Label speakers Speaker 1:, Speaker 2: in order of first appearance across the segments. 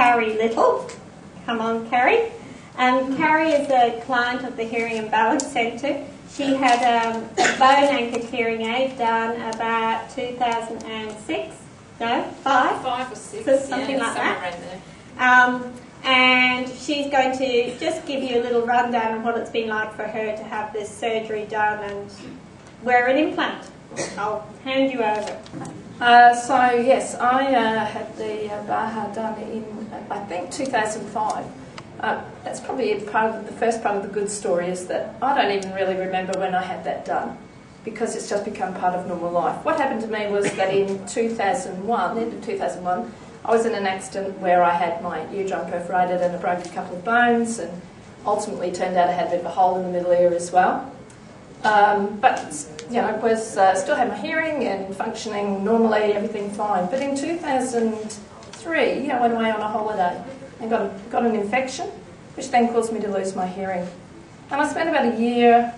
Speaker 1: Carrie Little. Come on, Carrie. Carrie is a client of the Hearing and Balance Centre. She had a bone-anchored hearing aid done about 2006. No, 5?
Speaker 2: 5 or 6,
Speaker 1: so something like that.
Speaker 2: Around there.
Speaker 1: And she's going to just give you a little rundown of what it's been like for her to have this surgery done and wear an implant. I'll hand you over.
Speaker 2: So yes, I had the BAHA done in, I think, 2005. That's probably the first part of the good story, is that I don't even really remember when I had that done, because it's just become part of normal life. What happened to me was that in 2001, end of 2001, I was in an accident where I had my eardrum perforated and I broke a couple of bones, and ultimately turned out I had a bit of a hole in the middle ear as well. But you know, still had my hearing and functioning normally, everything fine. But in 2003, I went away on a holiday and got an infection, which then caused me to lose my hearing. And I spent about a year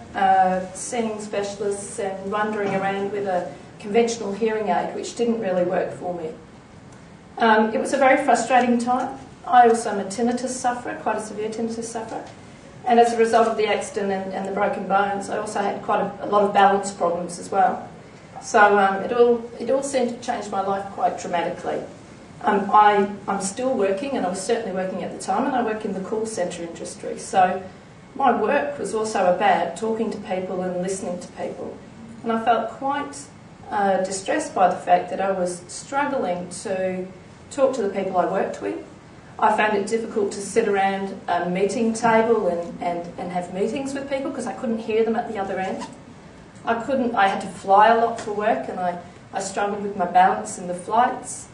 Speaker 2: seeing specialists and wandering around with a conventional hearing aid, which didn't really work for me. It was a very frustrating time. I also am a tinnitus sufferer, quite a severe tinnitus sufferer. And as a result of the accident and the broken bones, I also had quite a lot of balance problems as well. So it all seemed to change my life quite dramatically. I'm still working, and I was certainly working at the time, and I work in the call centre industry. So my work was also about talking to people and listening to people. And I felt quite distressed by the fact that I was struggling to talk to the people I worked with. I found it difficult to sit around a meeting table and have meetings with people because I couldn't hear them at the other end. I had to fly a lot for work, and I struggled with my balance in the flights.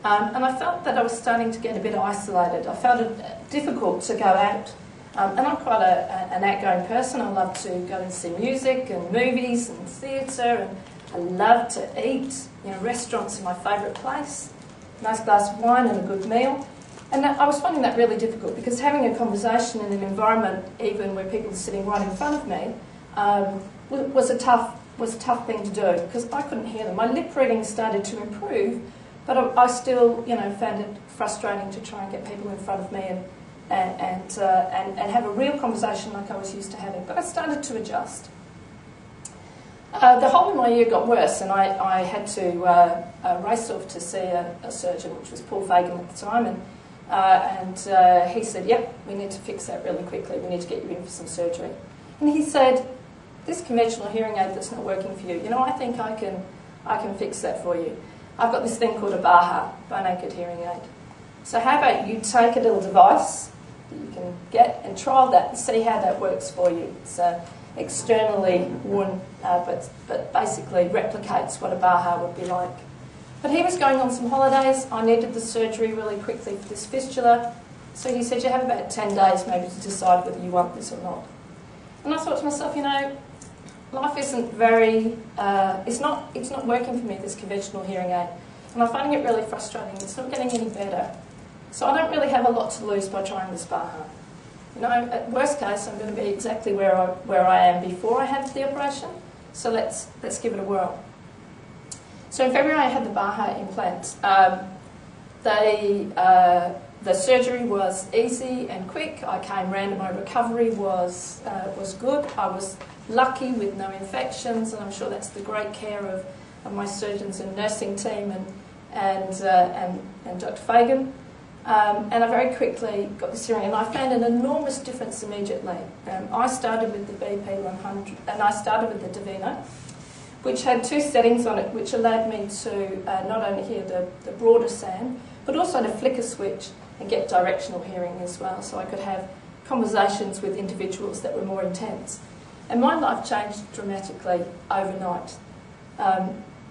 Speaker 2: And I felt that I was starting to get a bit isolated. I found it difficult to go out. And I'm quite an outgoing person. I love to go and see music and movies and theatre, and I love to eat. Restaurants are my favourite place. Nice glass of wine and a good meal. And I was finding that really difficult, because having a conversation in an environment, even where people are sitting right in front of me, was a tough thing to do, because I couldn't hear them. My lip reading started to improve, but I still, found it frustrating to try and get people in front of me and have a real conversation like I was used to having. But I started to adjust. The hole in my ear got worse, and I had to race off to see a surgeon, which was Paul Fagan at the time, and he said, "Yep, we need to fix that really quickly. We need to get you in for some surgery." And he said, "This conventional hearing aid that's not working for you, I think I can fix that for you. I've got this thing called a BAHA, bone-anchored hearing aid. So how about you take a little device that you can get and trial that and see how that works for you. It's externally worn, but basically replicates what a BAHA would be like." But he was going on some holidays. I needed the surgery really quickly for this fistula. So he said, "You have about 10 days maybe to decide whether you want this or not." And I thought to myself, life isn't very, it's not working for me, this conventional hearing aid. And I'm finding it really frustrating. It's not getting any better. So I don't really have a lot to lose by trying this BAHA. At worst case, I'm going to be exactly where I am before I had the operation. So let's give it a whirl. So in February, I had the BAHA implant. The surgery was easy and quick. I came round, and my recovery was good. I was lucky with no infections, and I'm sure that's the great care of my surgeons and nursing team and Dr. Fagan. And I very quickly got this hearing, and I found an enormous difference immediately. I started with the BP100, and I started with the Davina, which had 2 settings on it, which allowed me to not only hear the broader sound, but also to flick a switch and get directional hearing as well, so I could have conversations with individuals that were more intense. And my life changed dramatically overnight.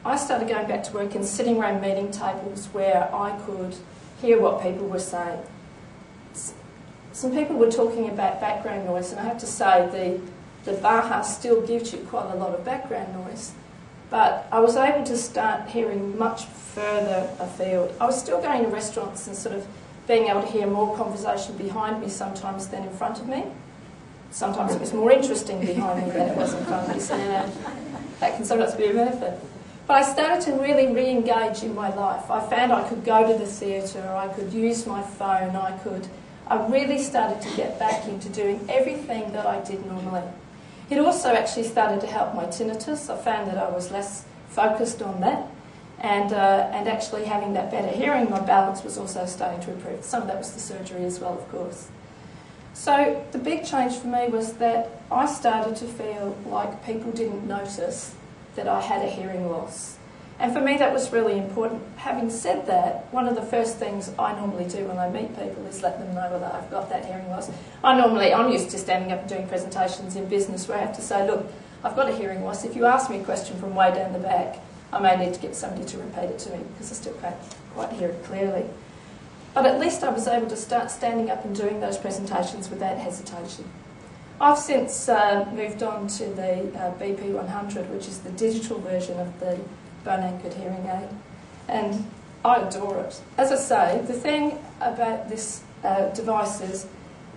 Speaker 2: I started going back to work and sitting around meeting tables where I could hear what people were saying. Some people were talking about background noise, and I have to say the BAHA still gives you quite a lot of background noise, but I was able to start hearing much further afield. I was still going to restaurants and sort of being able to hear more conversation behind me sometimes than in front of me. Sometimes it was more interesting behind me than it was in front of me, so that can sometimes be a benefit. But I started to really re-engage in my life. I found I could go to the theatre, I could use my phone, I really started to get back into doing everything that I did normally. It also actually started to help my tinnitus. I found that I was less focused on that, and actually having that better hearing, my balance was also starting to improve. Some of that was the surgery as well, of course. So the big change for me was that I started to feel like people didn't notice that I had a hearing loss. And for me that was really important. Having said that, one of the first things I normally do when I meet people is let them know that I've got that hearing loss. I'm used to standing up and doing presentations in business where I have to say, look, I've got a hearing loss. If you ask me a question from way down the back, I may need to get somebody to repeat it to me because I still can't quite hear it clearly. But at least I was able to start standing up and doing those presentations without hesitation. I've since moved on to the BP100, which is the digital version of the bone-anchored hearing aid, and I adore it. As I say, the thing about this device is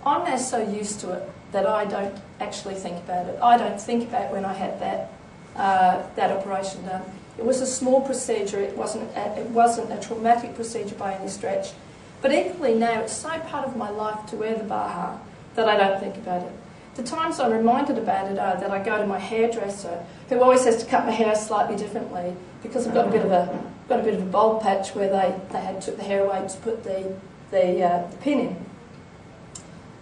Speaker 2: I'm now so used to it that I don't actually think about it. I don't think about when I had that operation done. It was a small procedure. It wasn't a traumatic procedure by any stretch. But equally now, it's so part of my life to wear the Baha that I don't think about it. The times I'm reminded about it are that I go to my hairdresser, who always has to cut my hair slightly differently because I've got a bit of a bald patch where they had took the hair away to put the pin in.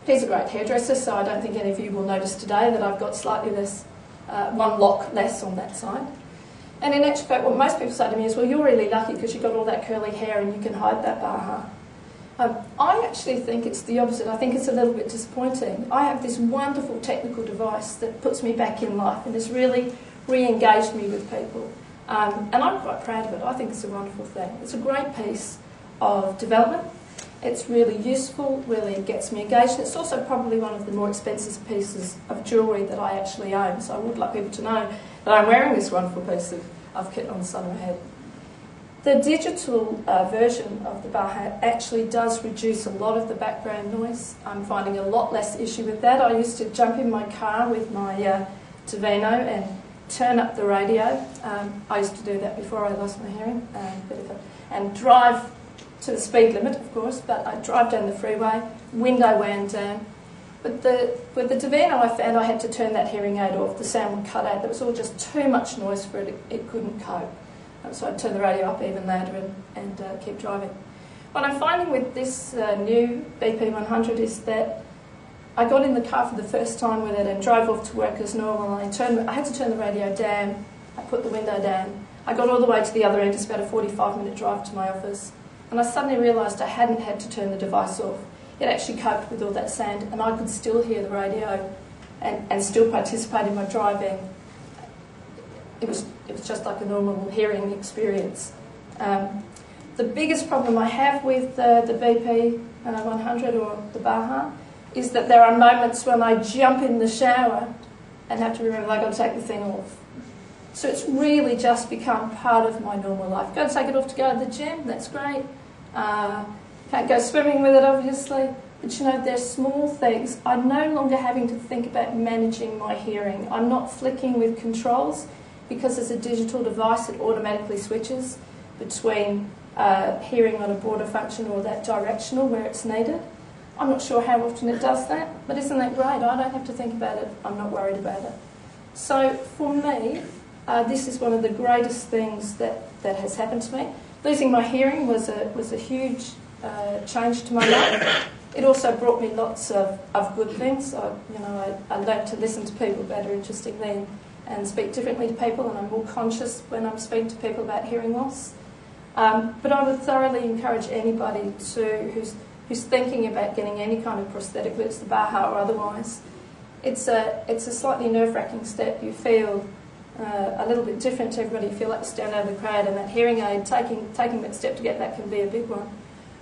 Speaker 2: He's a great hairdresser, so I don't think any of you will notice today that I've got slightly less, one lock less on that side. And in actual fact, what most people say to me is, well, you're really lucky because you've got all that curly hair and you can hide that Baha. I actually think it's the opposite. I think it's a little bit disappointing. I have this wonderful technical device that puts me back in life and has really re-engaged me with people. And I'm quite proud of it. I think it's a wonderful thing. It's a great piece of development. It's really useful, really gets me engaged. It's also probably one of the more expensive pieces of jewellery that I actually own. So I would like people to know that I'm wearing this wonderful piece of kit on the side of my head. The digital version of the Baha actually does reduce a lot of the background noise. I'm finding a lot less issue with that. I used to jump in my car with my Tavino and turn up the radio. I used to do that before I lost my hearing, and drive to the speed limit, of course, but I'd drive down the freeway, window wound down. With the Tavino, I found I had to turn that hearing aid off. The sound would cut out. There was all just too much noise for it. It couldn't cope. So I'd turn the radio up even louder and keep driving. What I'm finding with this new BP100 is that I got in the car for the first time with it and drove off to work as normal. I had to turn the radio down. I put the window down. I got all the way to the other end. It's about a 45-minute drive to my office. And I suddenly realised I hadn't had to turn the device off. It actually coped with all that sound, and I could still hear the radio and still participate in my driving. It was just like a normal hearing experience. The biggest problem I have with the BP 100 or the Baha is that there are moments when I jump in the shower and have to remember I've got to take the thing off. So it's really just become part of my normal life. Got to take it off to go to the gym, that's great. Can't go swimming with it, obviously. But you know, they're small things. I'm no longer having to think about managing my hearing. I'm not flicking with controls because as a digital device it automatically switches between hearing on a border function or that directional where it's needed. I'm not sure how often it does that, but isn't that great? I don't have to think about it. I'm not worried about it. So for me, this is one of the greatest things that has happened to me. Losing my hearing was a huge change to my life. It also brought me lots of good things. I learned to listen to people better, interestingly, and speak differently to people, and I'm more conscious when I'm speaking to people about hearing loss. But I would thoroughly encourage anybody who's thinking about getting any kind of prosthetic, whether it's the Baha or otherwise. It's a slightly nerve-wracking step. You feel a little bit different to everybody. You feel like you stand out of the crowd, and that hearing aid, taking that step to get that can be a big one.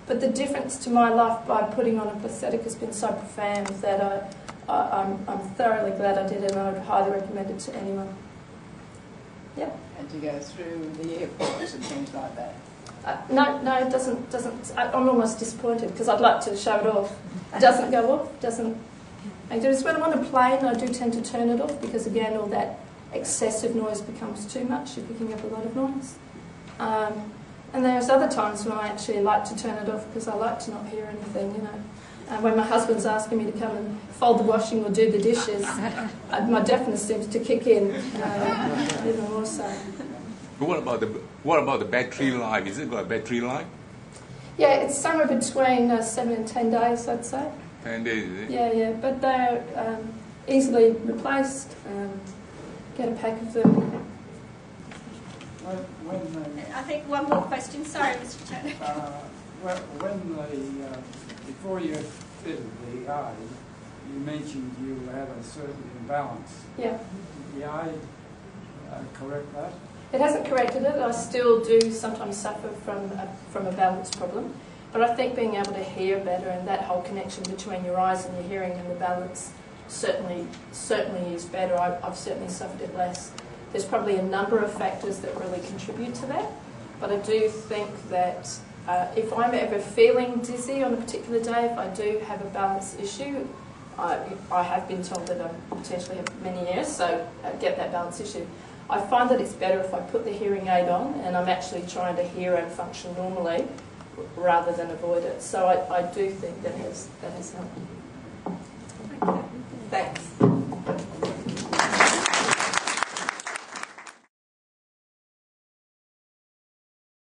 Speaker 2: But the difference to my life by putting on a prosthetic has been so profound that I'm thoroughly glad I did it, and I would highly recommend it to anyone. Yeah.
Speaker 3: And to go through the airports and things like that?
Speaker 2: No, it doesn't. I'm almost disappointed because I'd like to show it off. It doesn't go off. When I'm on a plane, I do tend to turn it off because again, all that excessive noise becomes too much, you're picking up a lot of noise. And there's other times when I actually like to turn it off because I like to not hear anything, you know. When my husband's asking me to come and fold the washing or do the dishes, my deafness seems to kick in even more so.
Speaker 4: But what about the battery life? Is it got a battery life?
Speaker 2: Yeah, it's somewhere between 7 and 10 days, I'd say.
Speaker 4: 10 days, is it?
Speaker 2: Yeah, but they're easily replaced. Get a pack of them.
Speaker 1: I think one more question. Sorry, Mr. Chairman.
Speaker 5: Before you fitted the eye, you mentioned you had a certain imbalance.
Speaker 2: Yeah.
Speaker 5: Did the eye correct that?
Speaker 2: It hasn't corrected it. I still do sometimes suffer from a balance problem. But I think being able to hear better and that whole connection between your eyes and your hearing and the balance certainly is better. I've certainly suffered it less. There's probably a number of factors that really contribute to that. But I do think that if I'm ever feeling dizzy on a particular day, if I do have a balance issue, I have been told that I potentially have many years, so I get that balance issue. I find that it's better if I put the hearing aid on and I'm actually trying to hear and function normally rather than avoid it. So I do think that has helped.
Speaker 1: Okay. Thanks.